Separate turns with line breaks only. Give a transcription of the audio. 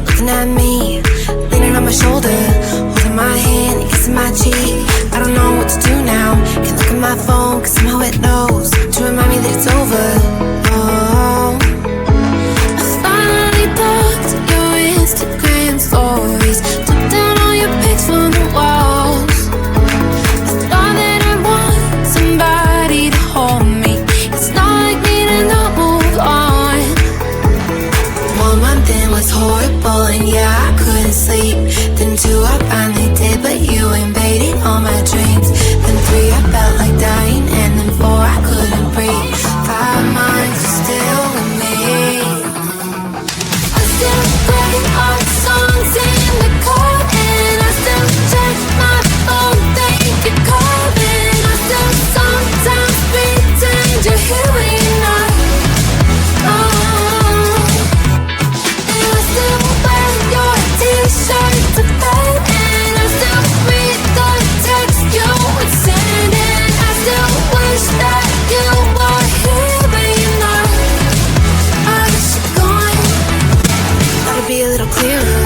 looking at me, leaning on my shoulder, holding my hand and kissing my cheek. I don't know what to do now. Can't look at my phone, cause somehow it knows to remind me that it's over. Oh, I finally blocked your Instagram stories, took down all your pics from the walls. I thought that I want somebody to hold me. It's not like me to not move on. 1 month in was horrible, and yeah, I couldn't sleep. Then 2, I finally did, but you invaded all my dreams. Then 3, I felt like dying, and then 4, I couldn't breathe. 5 months, you're still with me. I still play our songs in the car, and I still check my phone, think you're calling. I still sometimes pretend you're here when you're not. And I still wear your t-shirt to bed, and I still read the text you would send, and I still wish that you were here when you're not. I wish you're gone. Thought it'd be a little clearer.